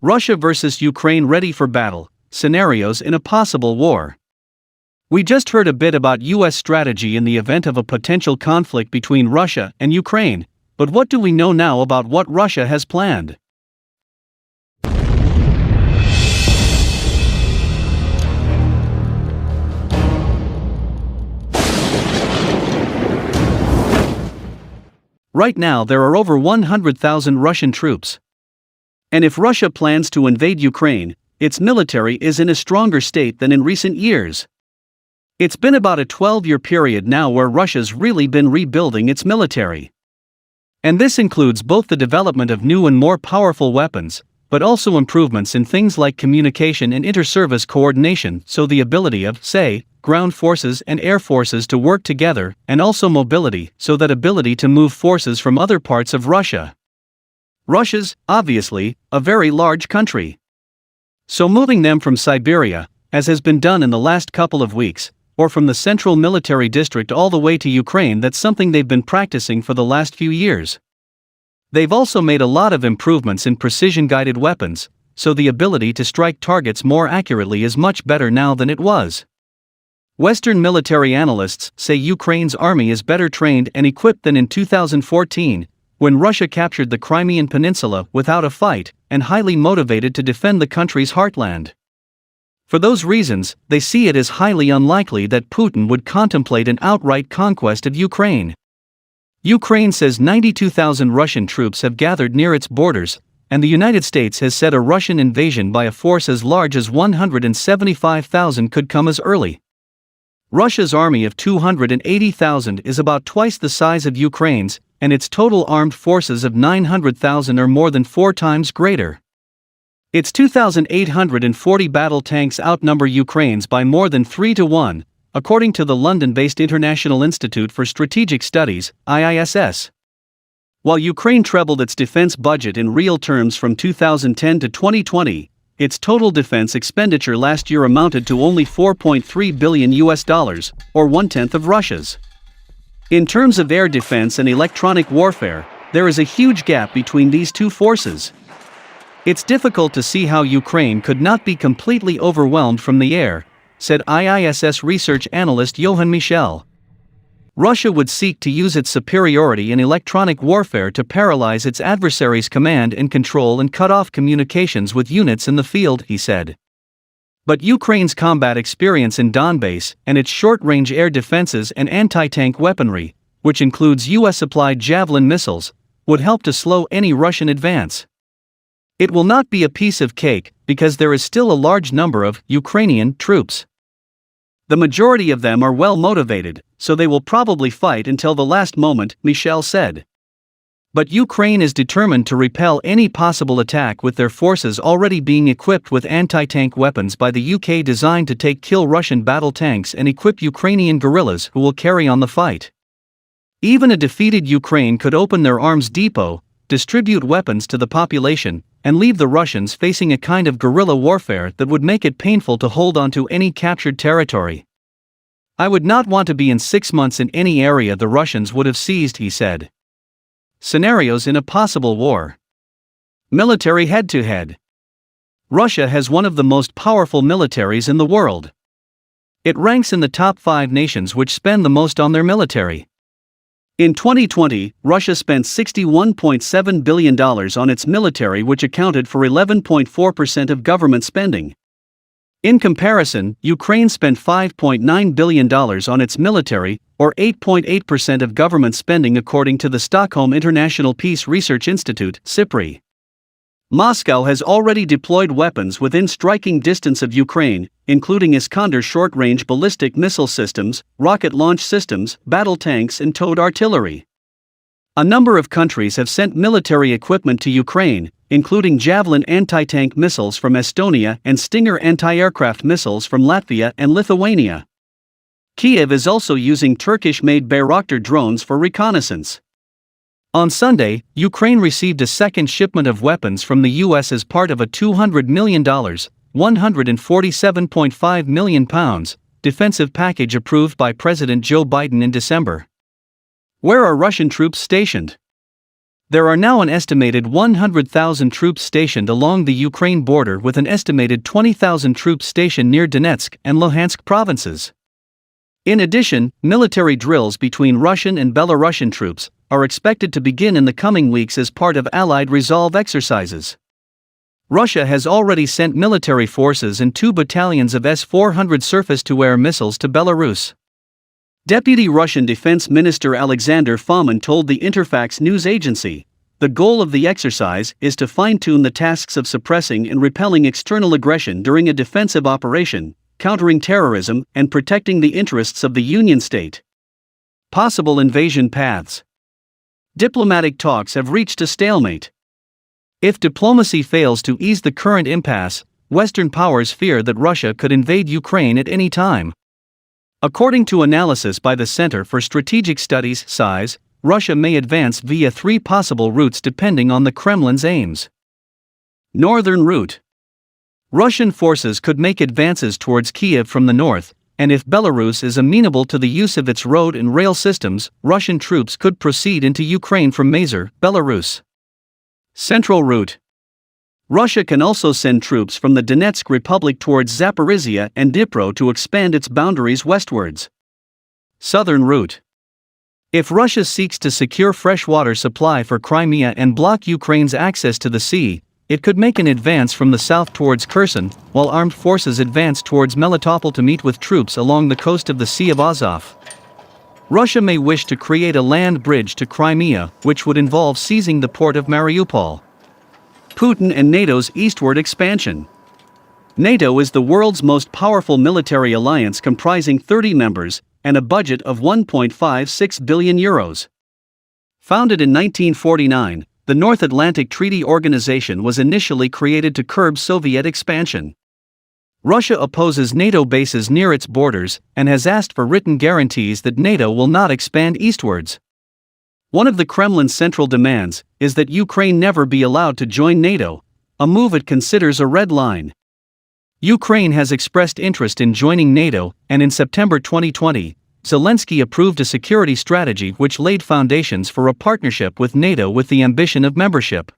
Russia versus Ukraine ready for battle, scenarios in a possible war. We just heard a bit about US strategy in the event of a potential conflict between Russia and Ukraine, but what do we know now about what Russia has planned? Right now there are over 100,000 Russian troops. And if Russia plans to invade Ukraine, its military is in a stronger state than in recent years. It's been about a 12-year period now where Russia's really been rebuilding its military. And this includes both the development of new and more powerful weapons, but also improvements in things like communication and inter-service coordination, so the ability of, say, ground forces and air forces to work together, and also mobility, so that ability to move forces from other parts of Russia. Russia's, obviously, a very large country. So moving them from Siberia, as has been done in the last couple of weeks, or from the central military district all the way to Ukraine, that's something they've been practicing for the last few years. They've also made a lot of improvements in precision-guided weapons, so the ability to strike targets more accurately is much better now than it was. Western military analysts say Ukraine's army is better trained and equipped than in 2014, when Russia captured the Crimean Peninsula without a fight, and highly motivated to defend the country's heartland. For those reasons, they see it as highly unlikely that Putin would contemplate an outright conquest of Ukraine. Ukraine says 92,000 Russian troops have gathered near its borders, and the United States has said a Russian invasion by a force as large as 175,000 could come as early. Russia's army of 280,000 is about twice the size of Ukraine's, and its total armed forces of 900,000 are more than 4 times greater. Its 2,840 battle tanks outnumber Ukraine's by more than 3 to 1, according to the London-based International Institute for Strategic Studies, IISS. While Ukraine trebled its defense budget in real terms from 2010 to 2020, its total defense expenditure last year amounted to only $4.3 billion, or 1/10 of Russia's. In terms of air defense and electronic warfare, there is a huge gap between these two forces. It's difficult to see how Ukraine could not be completely overwhelmed from the air, said IISS research analyst Johan Michel. Russia would seek to use its superiority in electronic warfare to paralyze its adversary's command and control and cut off communications with units in the field, he said. But Ukraine's combat experience in Donbass and its short-range air defenses and anti-tank weaponry, which includes US-supplied Javelin missiles, would help to slow any Russian advance. It will not be a piece of cake, because there is still a large number of Ukrainian troops. The majority of them are well motivated, so they will probably fight until the last moment, Michel said. But Ukraine is determined to repel any possible attack with their forces already being equipped with anti-tank weapons by the UK designed to kill Russian battle tanks and equip Ukrainian guerrillas who will carry on the fight. Even a defeated Ukraine could open their arms depot, distribute weapons to the population, and leave the Russians facing a kind of guerrilla warfare that would make it painful to hold on to any captured territory. I would not want to be in 6 months in any area the Russians would have seized, he said. Scenarios in a possible war. Military head-to-head. Russia has one of the most powerful militaries in the world. It ranks in the top 5 nations which spend the most on their military. In 2020, Russia spent $61.7 billion on its military, which accounted for 11.4% of government spending. In comparison, Ukraine spent $5.9 billion on its military, or 8.8% of government spending, according to the Stockholm International Peace Research Institute, SIPRI. Moscow has already deployed weapons within striking distance of Ukraine, including Iskander short-range ballistic missile systems, rocket launch systems, battle tanks and towed artillery. A number of countries have sent military equipment to Ukraine, including Javelin anti-tank missiles from Estonia and Stinger anti-aircraft missiles from Latvia and Lithuania. Kyiv is also using Turkish-made Bayraktar drones for reconnaissance. On Sunday, Ukraine received a second shipment of weapons from the US as part of a $200 million, £147.5 million, defensive package approved by President Joe Biden in December. Where are Russian troops stationed? There are now an estimated 100,000 troops stationed along the Ukraine border, with an estimated 20,000 troops stationed near Donetsk and Luhansk provinces. In addition, military drills between Russian and Belarusian troops are expected to begin in the coming weeks as part of Allied resolve exercises. Russia has already sent military forces and 2 battalions of S-400 surface-to-air missiles to Belarus. Deputy Russian Defense Minister Alexander Fomin told the Interfax news agency, "The goal of the exercise is to fine-tune the tasks of suppressing and repelling external aggression during a defensive operation, countering terrorism and protecting the interests of the Union state." Possible invasion paths. Diplomatic talks have reached a stalemate. If diplomacy fails to ease the current impasse, Western powers fear that Russia could invade Ukraine at any time. According to analysis by the Center for Strategic Studies (SIS), Russia may advance via 3 possible routes depending on the Kremlin's aims. Northern route. Russian forces could make advances towards Kiev from the north, and if Belarus is amenable to the use of its road and rail systems, Russian troops could proceed into Ukraine from Mazar, Belarus. Central route. Russia can also send troops from the Donetsk Republic towards Zaporizhia and Dnipro to expand its boundaries westwards. Southern route. If Russia seeks to secure fresh water supply for Crimea and block Ukraine's access to the sea, it could make an advance from the south towards Kherson, while armed forces advance towards Melitopol to meet with troops along the coast of the Sea of Azov. Russia may wish to create a land bridge to Crimea, which would involve seizing the port of Mariupol. Putin and NATO's eastward expansion. NATO is the world's most powerful military alliance, comprising 30 members and a budget of €1.56 billion. Founded in 1949, the North Atlantic Treaty Organization was initially created to curb Soviet expansion. Russia opposes NATO bases near its borders and has asked for written guarantees that NATO will not expand eastwards. One of the Kremlin's central demands is that Ukraine never be allowed to join NATO, a move it considers a red line. Ukraine has expressed interest in joining NATO, and in September 2020, Zelensky approved a security strategy which laid foundations for a partnership with NATO with the ambition of membership.